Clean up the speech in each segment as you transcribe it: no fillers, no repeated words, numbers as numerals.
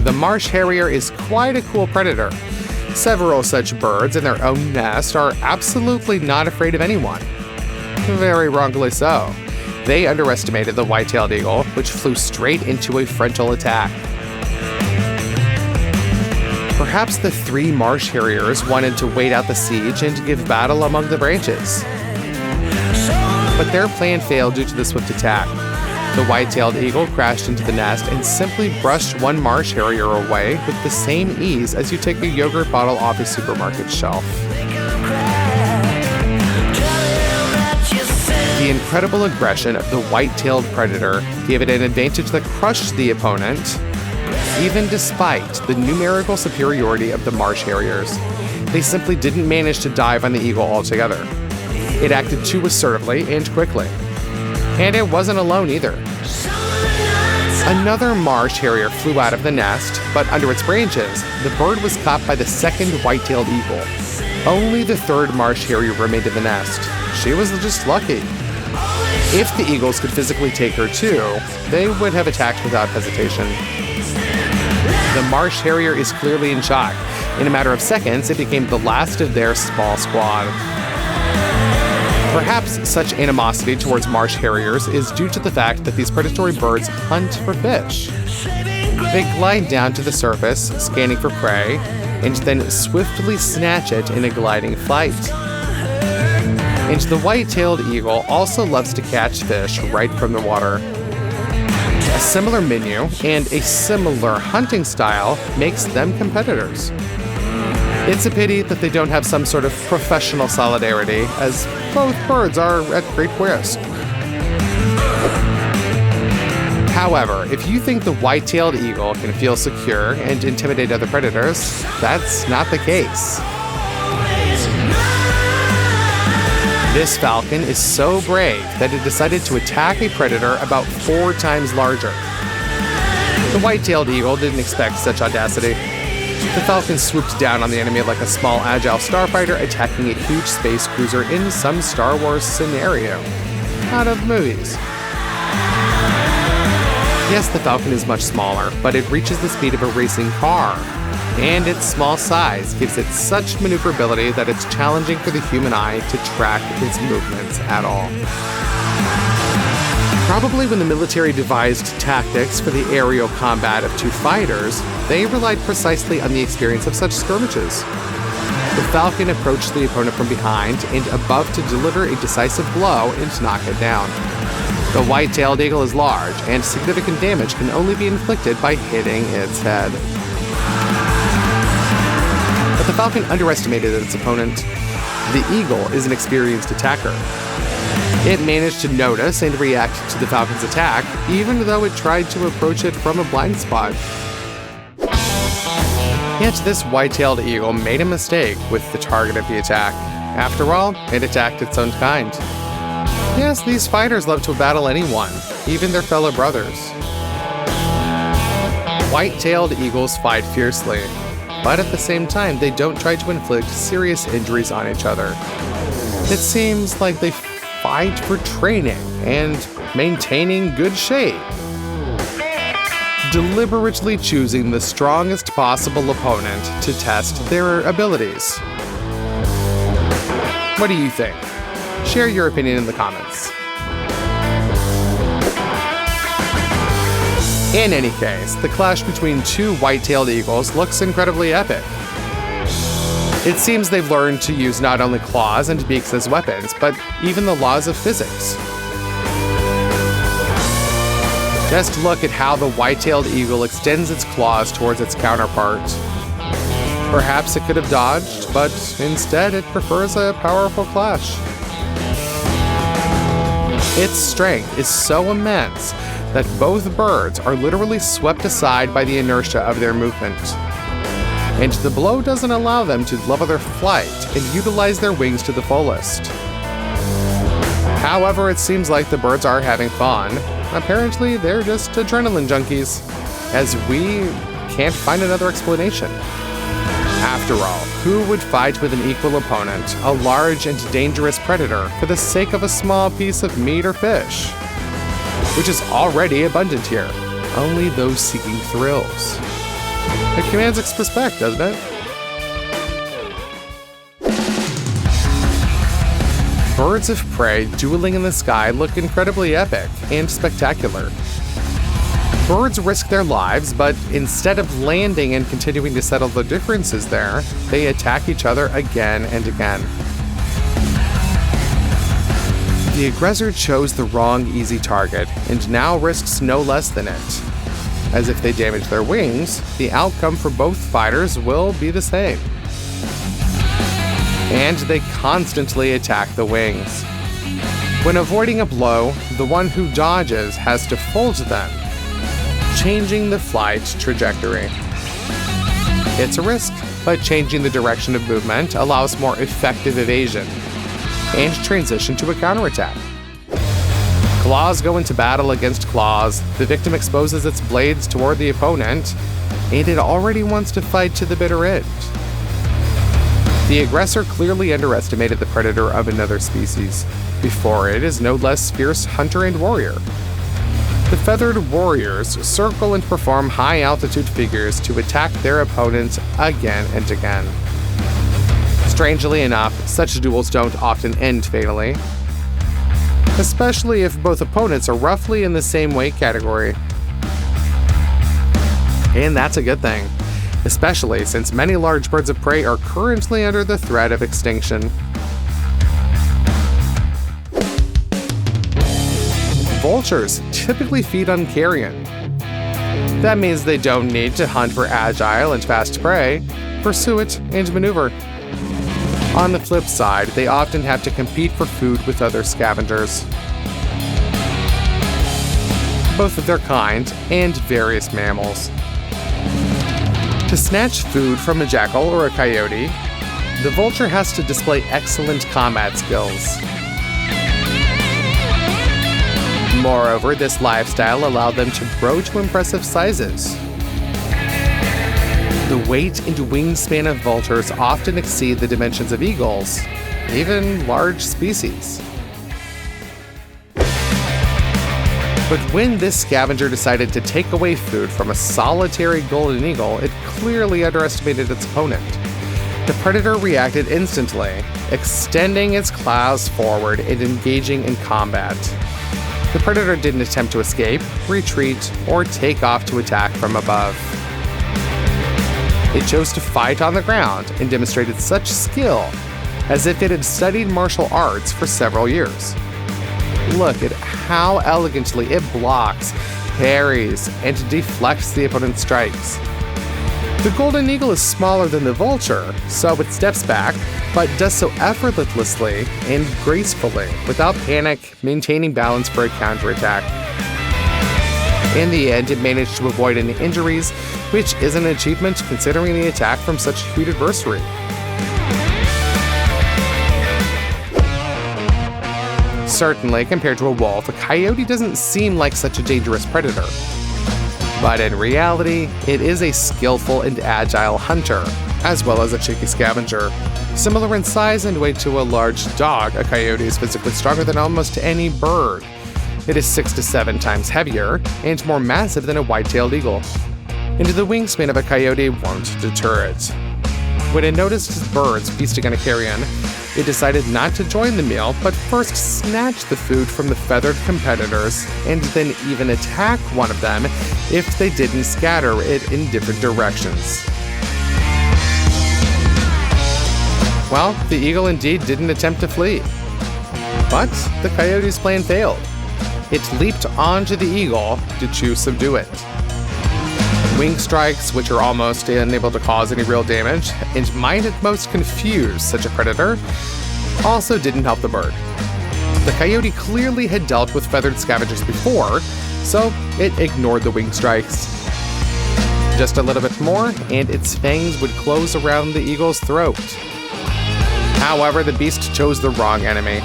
the marsh harrier is quite a cool predator. Several such birds in their own nest are absolutely not afraid of anyone. Very wrongly so. They underestimated the white-tailed eagle, which flew straight into a frontal attack. Perhaps the three marsh harriers wanted to wait out the siege and give battle among the branches. But their plan failed due to the swift attack. The white-tailed eagle crashed into the nest and simply brushed one marsh harrier away with the same ease as you take a yogurt bottle off a supermarket shelf. The incredible aggression of the white-tailed predator gave it an advantage that crushed the opponent, even despite the numerical superiority of the marsh harriers. They simply didn't manage to dive on the eagle altogether. It acted too assertively and quickly. And it wasn't alone either. Another marsh harrier flew out of the nest, but under its branches, the bird was caught by the second white-tailed eagle. Only the third marsh harrier remained in the nest. She was just lucky. If the eagles could physically take her too, they would have attacked without hesitation. The marsh harrier is clearly in shock. In a matter of seconds, it became the last of their small squad. Perhaps such animosity towards marsh harriers is due to the fact that these predatory birds hunt for fish. They glide down to the surface, scanning for prey, and then swiftly snatch it in a gliding flight. And the white-tailed eagle also loves to catch fish right from the water. A similar menu and a similar hunting style makes them competitors. It's a pity that they don't have some sort of professional solidarity, as both birds are at great risk. However, if you think the white-tailed eagle can feel secure and intimidate other predators, that's not the case. This falcon is so brave that it decided to attack a predator about 4 times larger. The white-tailed eagle didn't expect such audacity. The falcon swooped down on the enemy like a small, agile starfighter attacking a huge space cruiser in some Star Wars scenario. Out of movies. Yes, the falcon is much smaller, but it reaches the speed of a racing car. And its small size gives it such maneuverability that it's challenging for the human eye to track its movements at all. Probably when the military devised tactics for the aerial combat of 2 fighters, they relied precisely on the experience of such skirmishes. The falcon approached the opponent from behind and above to deliver a decisive blow and knock it down. The white-tailed eagle is large, and significant damage can only be inflicted by hitting its head. But the falcon underestimated its opponent. The eagle is an experienced attacker. It managed to notice and react to the falcon's attack, even though it tried to approach it from a blind spot. Yet this white-tailed eagle made a mistake with the target of the attack. After all, it attacked its own kind. Yes, these fighters love to battle anyone, even their fellow brothers. White-tailed eagles fight fiercely, but at the same time, they don't try to inflict serious injuries on each other. It seems like they fight for training and maintaining good shape, deliberately choosing the strongest possible opponent to test their abilities. What do you think? Share your opinion in the comments. In any case, the clash between 2 white-tailed eagles looks incredibly epic. It seems they've learned to use not only claws and beaks as weapons, but even the laws of physics. Just look at how the white-tailed eagle extends its claws towards its counterpart. Perhaps it could have dodged, but instead it prefers a powerful clash. Its strength is so immense that both birds are literally swept aside by the inertia of their movement. And the blow doesn't allow them to level their flight and utilize their wings to the fullest. However, it seems like the birds are having fun. Apparently, they're just adrenaline junkies, as we can't find another explanation. After all, who would fight with an equal opponent, a large and dangerous predator, for the sake of a small piece of meat or fish? Which is already abundant here. Only those seeking thrills. It commands respect, doesn't it? Birds of prey dueling in the sky look incredibly epic and spectacular. Birds risk their lives, but instead of landing and continuing to settle the differences there, they attack each other again and again. The aggressor chose the wrong easy target and now risks no less than it. As if they damage their wings, the outcome for both fighters will be the same. And they constantly attack the wings. When avoiding a blow, the one who dodges has to fold them, changing the flight trajectory. It's a risk, but changing the direction of movement allows more effective evasion and transition to a counterattack. Claws go into battle against claws, the victim exposes its blades toward the opponent, and it already wants to fight to the bitter end. The aggressor clearly underestimated the predator of another species. Before it is no less fierce hunter and warrior. The feathered warriors circle and perform high-altitude figures to attack their opponents again and again. Strangely enough, such duels don't often end fatally, especially if both opponents are roughly in the same weight category. And that's a good thing, especially since many large birds of prey are currently under the threat of extinction. Vultures typically feed on carrion. That means they don't need to hunt for agile and fast prey, pursue it, and maneuver. On the flip side, they often have to compete for food with other scavengers, both of their kind and various mammals. To snatch food from a jackal or a coyote, the vulture has to display excellent combat skills. Moreover, this lifestyle allowed them to grow to impressive sizes. The weight and wingspan of vultures often exceed the dimensions of eagles, even large species. But when this scavenger decided to take away food from a solitary golden eagle, it clearly underestimated its opponent. The predator reacted instantly, extending its claws forward and engaging in combat. The predator didn't attempt to escape, retreat, or take off to attack from above. It chose to fight on the ground and demonstrated such skill as if it had studied martial arts for several years. Look at how elegantly it blocks, parries, and deflects the opponent's strikes. The golden eagle is smaller than the vulture, so it steps back, but does so effortlessly and gracefully, without panic, maintaining balance for a counterattack. In the end, it managed to avoid any injuries, which is an achievement considering the attack from such a huge adversary. Certainly, compared to a wolf, a coyote doesn't seem like such a dangerous predator. But in reality, it is a skillful and agile hunter, as well as a cheeky scavenger. Similar in size and weight to a large dog, a coyote is physically stronger than almost any bird. It is 6 to 7 times heavier and more massive than a white-tailed eagle. And the wingspan of a coyote won't deter it. When it noticed birds feasting on a carrion, it decided not to join the meal, but first snatch the food from the feathered competitors, and then even attack one of them if they didn't scatter it in different directions. Well, the eagle indeed didn't attempt to flee. But the coyote's plan failed. It leaped onto the eagle to subdue it. Wing strikes, which are almost unable to cause any real damage, and might at most confuse such a predator, also didn't help the bird. The coyote clearly had dealt with feathered scavengers before, so it ignored the wing strikes. Just a little bit more, and its fangs would close around the eagle's throat. However, the beast chose the wrong enemy.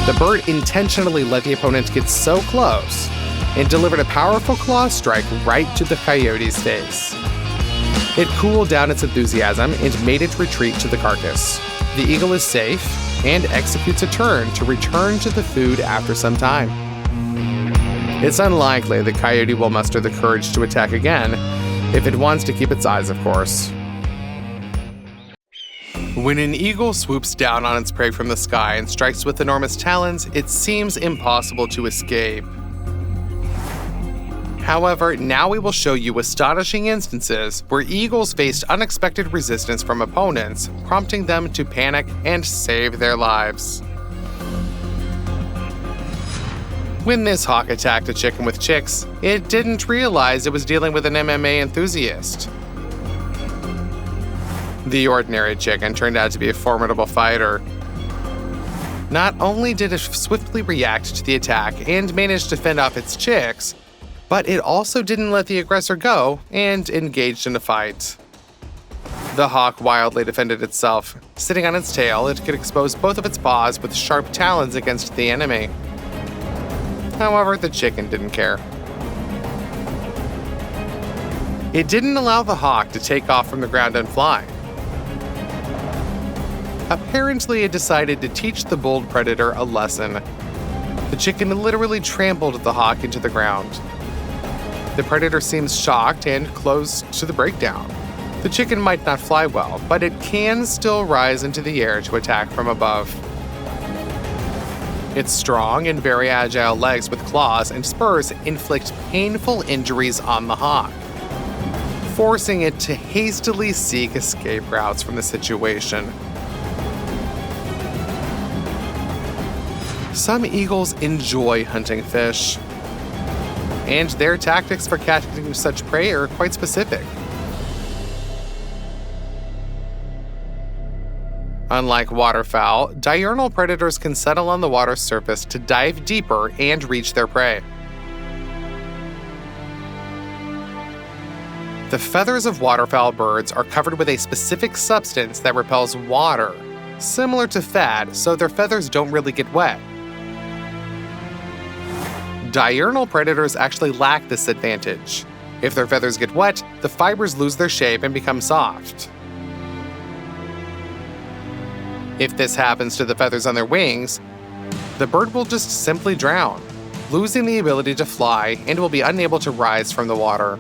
The bird intentionally let the opponent get so close and delivered a powerful claw strike right to the coyote's face. It cooled down its enthusiasm and made it retreat to the carcass. The eagle is safe and executes a turn to return to the food after some time. It's unlikely the coyote will muster the courage to attack again, If it wants to keep its eyes, of course. When an eagle swoops down on its prey from the sky and strikes with enormous talons, it seems impossible to escape. However, now we will show you astonishing instances where eagles faced unexpected resistance from opponents, prompting them to panic and save their lives. When this hawk attacked a chicken with chicks, it didn't realize it was dealing with an MMA enthusiast. The ordinary chicken turned out to be a formidable fighter. Not only did it swiftly react to the attack and manage to fend off its chicks, but it also didn't let the aggressor go and engaged in a fight. The hawk wildly defended itself. Sitting on its tail, it could expose both of its paws with sharp talons against the enemy. However, the chicken didn't care. It didn't allow the hawk to take off from the ground and fly. Apparently, it decided to teach the bold predator a lesson. The chicken literally trampled the hawk into the ground. The predator seems shocked and close to the breakdown. The chicken might not fly well, but it can still rise into the air to attack from above. Its strong and very agile legs with claws and spurs inflict painful injuries on the hawk, forcing it to hastily seek escape routes from the situation. Some eagles enjoy hunting fish, and their tactics for catching such prey are quite specific. Unlike waterfowl, diurnal predators can settle on the water's surface to dive deeper and reach their prey. The feathers of waterfowl birds are covered with a specific substance that repels water, similar to fat, so their feathers don't really get wet. Diurnal predators actually lack this advantage. If their feathers get wet, the fibers lose their shape and become soft. If this happens to the feathers on their wings, the bird will just simply drown, losing the ability to fly and will be unable to rise from the water.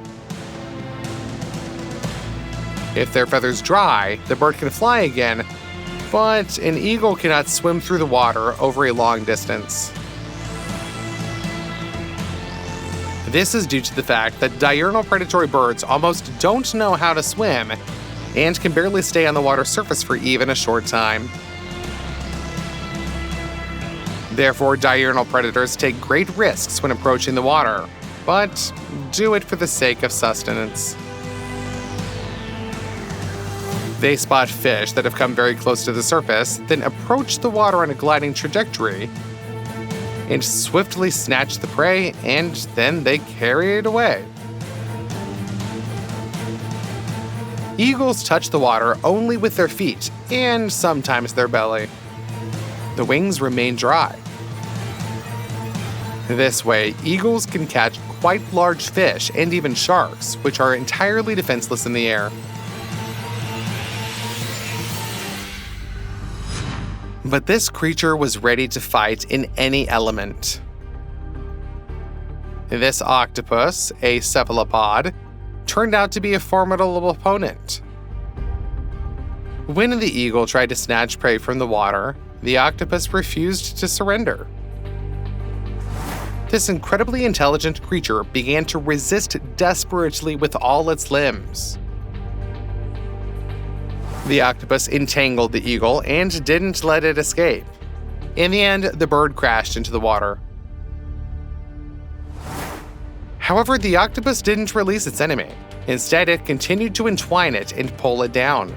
If their feathers dry, the bird can fly again, but an eagle cannot swim through the water over a long distance. This is due to the fact that diurnal predatory birds almost don't know how to swim and can barely stay on the water's surface for even a short time. Therefore, diurnal predators take great risks when approaching the water, but do it for the sake of sustenance. They spot fish that have come very close to the surface, then approach the water on a gliding trajectory, and swiftly snatch the prey, and then they carry it away. Eagles touch the water only with their feet, and sometimes their belly. The wings remain dry. This way, eagles can catch quite large fish and even sharks, which are entirely defenseless in the air. But this creature was ready to fight in any element. This octopus, a cephalopod, turned out to be a formidable opponent. When the eagle tried to snatch prey from the water, the octopus refused to surrender. This incredibly intelligent creature began to resist desperately with all its limbs. The octopus entangled the eagle and didn't let it escape. In the end, the bird crashed into the water. However, the octopus didn't release its enemy. Instead, it continued to entwine it and pull it down.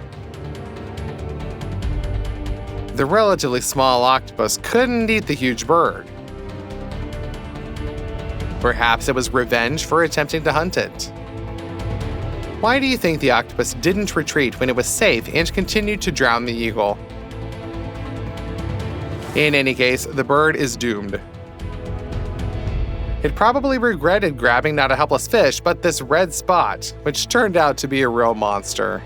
The relatively small octopus couldn't eat the huge bird. Perhaps it was revenge for attempting to hunt it. Why do you think the octopus didn't retreat when it was safe and continued to drown the eagle? In any case, the bird is doomed. It probably regretted grabbing not a helpless fish, but this red spot, which turned out to be a real monster.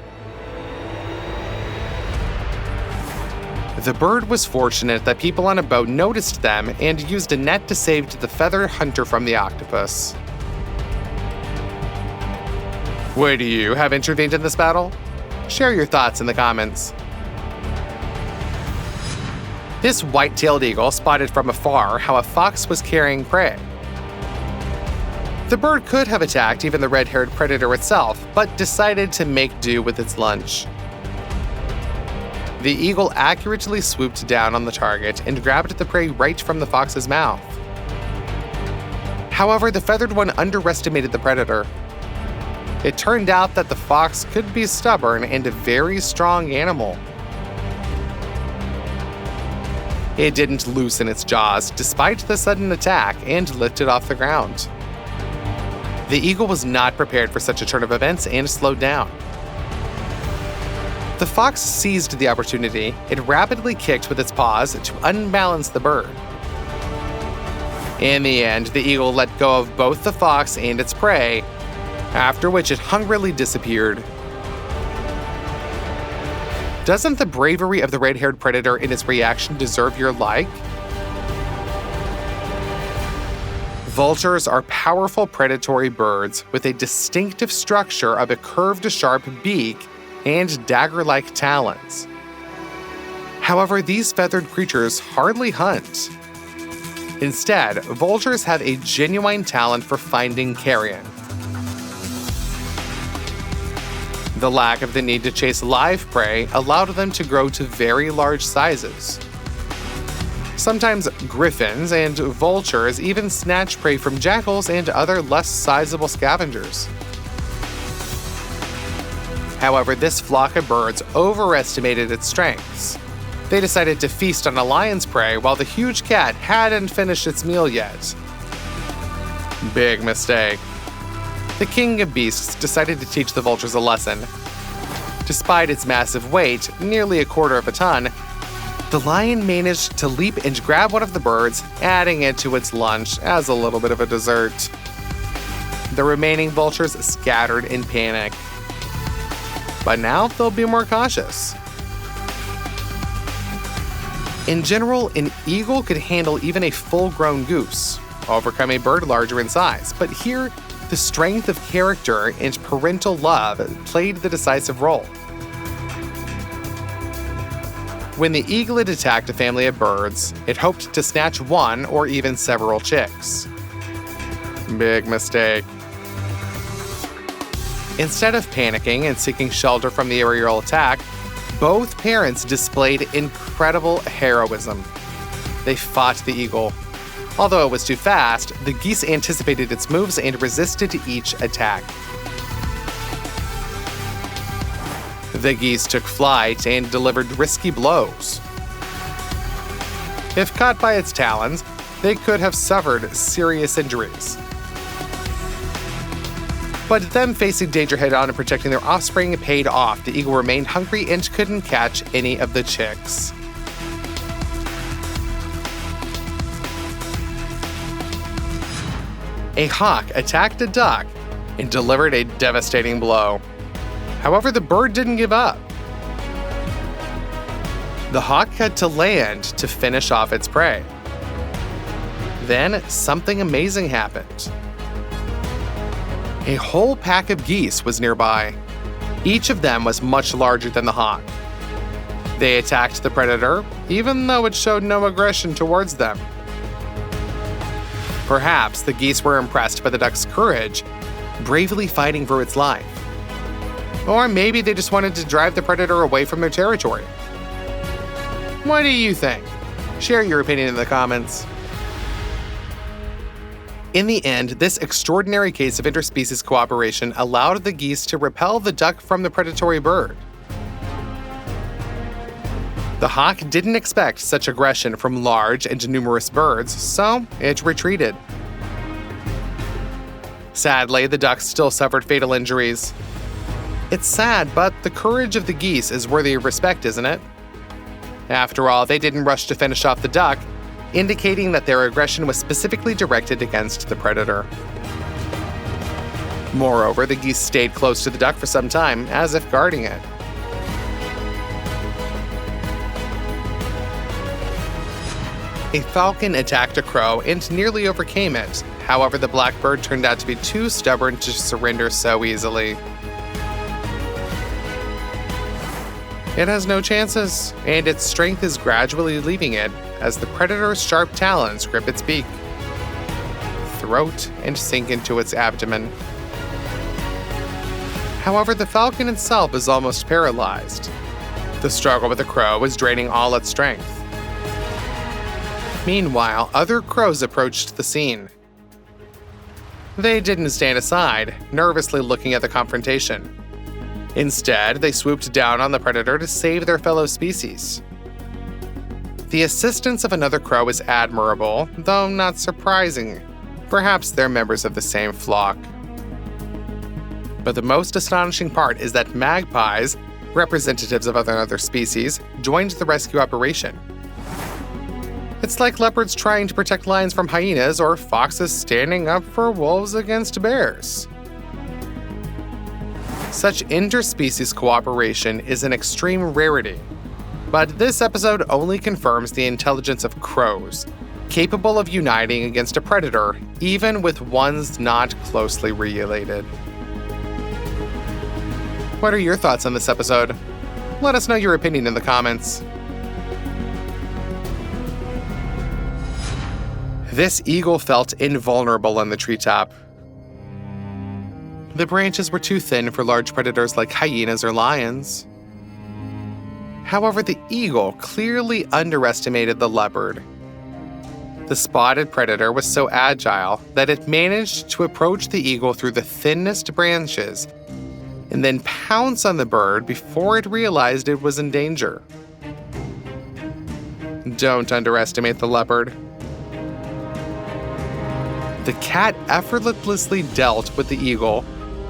The bird was fortunate that people on a boat noticed them and used a net to save the feathered hunter from the octopus. Would you have intervened in this battle? Share your thoughts in the comments. This white-tailed eagle spotted from afar how a fox was carrying prey. The bird could have attacked even the red-haired predator itself, but decided to make do with its lunch. The eagle accurately swooped down on the target and grabbed the prey right from the fox's mouth. However, the feathered one underestimated the predator. It turned out that the fox could be stubborn and a very strong animal. It didn't loosen its jaws despite the sudden attack and lifted off the ground. The eagle was not prepared for such a turn of events and slowed down. The fox seized the opportunity. It rapidly kicked with its paws to unbalance the bird. In the end, the eagle let go of both the fox and its prey, after which it hungrily disappeared. Doesn't the bravery of the red-haired predator and its reaction deserve your like? Vultures are powerful predatory birds with a distinctive structure of a curved, sharp beak and dagger-like talons. However, these feathered creatures hardly hunt. Instead, vultures have a genuine talent for finding carrion. The lack of the need to chase live prey allowed them to grow to very large sizes. Sometimes griffins and vultures even snatch prey from jackals and other less sizable scavengers. However, this flock of birds overestimated its strengths. They decided to feast on a lion's prey while the huge cat hadn't finished its meal yet. Big mistake. The king of beasts decided to teach the vultures a lesson. Despite its massive weight, nearly a quarter of a ton, the lion managed to leap and grab one of the birds, adding it to its lunch as a little bit of a dessert. The remaining vultures scattered in panic. But now they'll be more cautious. In general, an eagle could handle even a full-grown goose, overcome a bird larger in size, but here, the strength of character and parental love played the decisive role. When the eaglet attacked a family of birds, it hoped to snatch one or even several chicks. Big mistake. Instead of panicking and seeking shelter from the aerial attack, both parents displayed incredible heroism. They fought the eagle. Although it was too fast, the geese anticipated its moves and resisted each attack. The geese took flight and delivered risky blows. If caught by its talons, they could have suffered serious injuries. But them facing danger head-on and protecting their offspring paid off. The eagle remained hungry and couldn't catch any of the chicks. A hawk attacked a duck and delivered a devastating blow. However, the bird didn't give up. The hawk had to land to finish off its prey. Then, something amazing happened. A whole pack of geese was nearby. Each of them was much larger than the hawk. They attacked the predator, even though it showed no aggression towards them. Perhaps the geese were impressed by the duck's courage, bravely fighting for its life. Or maybe they just wanted to drive the predator away from their territory. What do you think? Share your opinion in the comments. In the end, this extraordinary case of interspecies cooperation allowed the geese to repel the duck from the predatory bird. The hawk didn't expect such aggression from large and numerous birds, so it retreated. Sadly, the duck still suffered fatal injuries. It's sad, but the courage of the geese is worthy of respect, isn't it? After all, they didn't rush to finish off the duck, indicating that their aggression was specifically directed against the predator. Moreover, the geese stayed close to the duck for some time, as if guarding it. A falcon attacked a crow and nearly overcame it. However, the blackbird turned out to be too stubborn to surrender so easily. It has no chances, and its strength is gradually leaving it as the predator's sharp talons grip its beak, throat, and sink into its abdomen. However, the falcon itself is almost paralyzed. The struggle with the crow is draining all its strength. Meanwhile, other crows approached the scene. They didn't stand aside, nervously looking at the confrontation. Instead, they swooped down on the predator to save their fellow species. The assistance of another crow is admirable, though not surprising. Perhaps they're members of the same flock. But the most astonishing part is that magpies, representatives of other species, joined the rescue operation. It's like leopards trying to protect lions from hyenas or foxes standing up for wolves against bears. Such interspecies cooperation is an extreme rarity, but this episode only confirms the intelligence of crows, capable of uniting against a predator, even with ones not closely related. What are your thoughts on this episode? Let us know your opinion in the comments. This eagle felt invulnerable on the treetop. The branches were too thin for large predators like hyenas or lions. However, the eagle clearly underestimated the leopard. The spotted predator was so agile that it managed to approach the eagle through the thinnest branches and then pounce on the bird before it realized it was in danger. Don't underestimate the leopard. The cat effortlessly dealt with the eagle,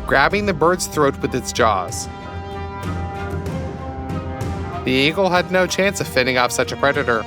grabbing the bird's throat with its jaws. The eagle had no chance of fending off such a predator.